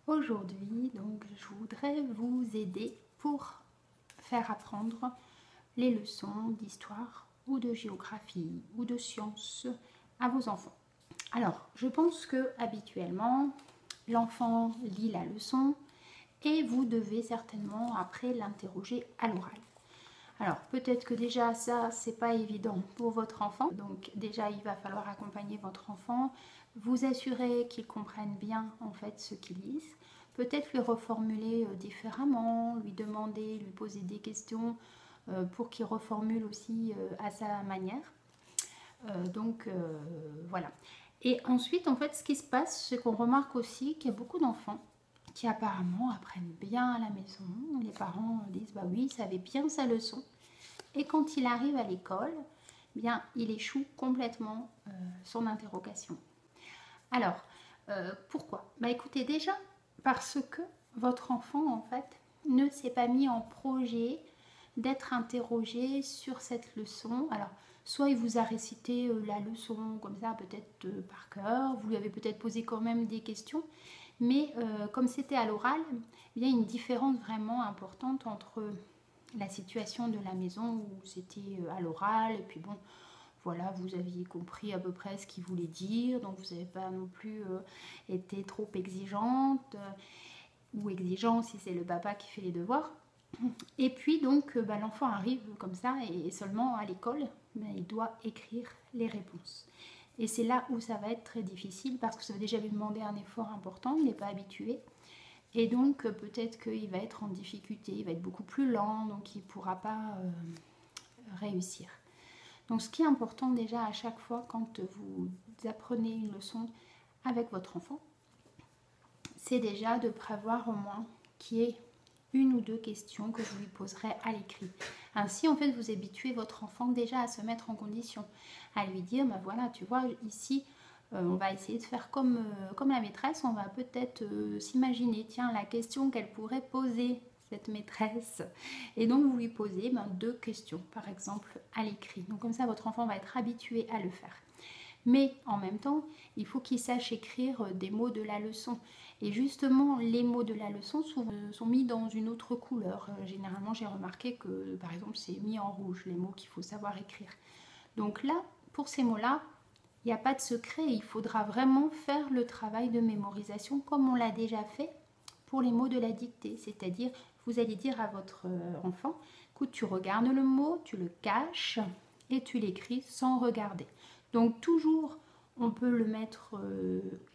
Aujourd'hui, donc, je voudrais vous aider pour faire apprendre les leçons d'histoire ou de géographie ou de sciences à vos enfants. Alors, je pense que habituellement, l'enfant lit la leçon et vous devez certainement après l'interroger à l'oral. Alors, peut-être que déjà ça, c'est pas évident pour votre enfant. Donc déjà, il va falloir accompagner votre enfant, vous assurer qu'il comprenne bien en fait ce qu'il lit. Peut-être lui reformuler différemment, lui demander, lui poser des questions pour qu'il reformule aussi à sa manière. Voilà. Et ensuite, en fait, ce qui se passe, c'est qu'on remarque aussi qu'il y a beaucoup d'enfants qui apparemment apprennent bien à la maison. Les parents disent, bah oui, il savait bien sa leçon. Et quand il arrive à l'école, bien, il échoue complètement son interrogation. Alors, pourquoi? Bah écoutez, déjà, parce que votre enfant, en fait, ne s'est pas mis en projet d'être interrogé sur cette leçon. Alors, soit il vous a récité la leçon comme ça, peut-être par cœur, vous lui avez peut-être posé quand même des questions, mais comme c'était à l'oral, il y a une différence vraiment importante entre la situation de la maison où c'était à l'oral, et puis bon, voilà, vous aviez compris à peu près ce qu'il voulait dire, donc vous n'avez pas non plus été trop exigeante, ou exigeant si c'est le papa qui fait les devoirs. Et puis donc l'enfant arrive comme ça et seulement à l'école, il doit écrire les réponses. Et c'est là où ça va être très difficile parce que ça va déjà lui demander un effort important, il n'est pas habitué. Et donc peut-être qu'il va être en difficulté, il va être beaucoup plus lent, donc il ne pourra pas réussir. Donc ce qui est important déjà à chaque fois quand vous apprenez une leçon avec votre enfant, c'est déjà de prévoir au moins qu'il y ait une ou deux questions que vous lui poserez à l'écrit. Ainsi, en fait, vous habituez votre enfant déjà à se mettre en condition, à lui dire, ben voilà, tu vois, ici, on va essayer de faire comme la maîtresse, on va peut-être s'imaginer, tiens, la question qu'elle pourrait poser, cette maîtresse. Et donc, vous lui posez deux questions, par exemple, à l'écrit. Donc, comme ça, votre enfant va être habitué à le faire. Mais en même temps, il faut qu'il sache écrire des mots de la leçon. Et justement, les mots de la leçon sont mis dans une autre couleur. Généralement, j'ai remarqué que, par exemple, c'est mis en rouge, les mots qu'il faut savoir écrire. Donc là, pour ces mots-là, il n'y a pas de secret. Il faudra vraiment faire le travail de mémorisation comme on l'a déjà fait pour les mots de la dictée. C'est-à-dire, vous allez dire à votre enfant, écoute, tu regardes le mot, tu le caches et tu l'écris sans regarder. Donc toujours, on peut le mettre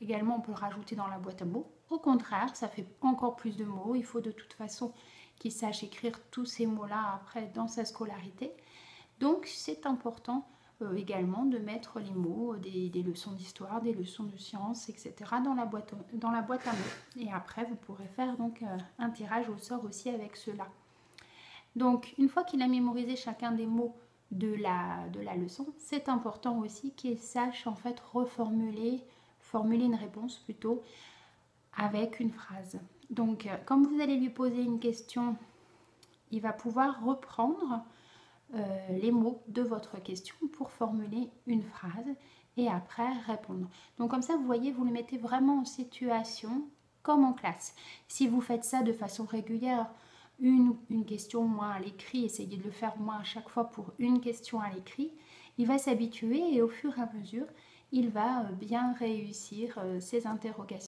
également, on peut le rajouter dans la boîte à mots. Au contraire, ça fait encore plus de mots. Il faut de toute façon qu'il sache écrire tous ces mots-là après dans sa scolarité. Donc c'est important également de mettre les mots des leçons d'histoire, des leçons de sciences, etc. dans la boîte à mots. Et après, vous pourrez faire donc un tirage au sort aussi avec cela. Donc une fois qu'il a mémorisé chacun des mots de la leçon, c'est important aussi qu'il sache en fait formuler une réponse plutôt avec une phrase. Donc comme vous allez lui poser une question, il va pouvoir reprendre les mots de votre question pour formuler une phrase et après répondre. Donc comme ça, vous voyez, vous le mettez vraiment en situation comme en classe. Si vous faites ça de façon régulière, une question moins à l'écrit, essayez de le faire moins à chaque fois pour une question à l'écrit, il va s'habituer et au fur et à mesure, il va bien réussir ses interrogations.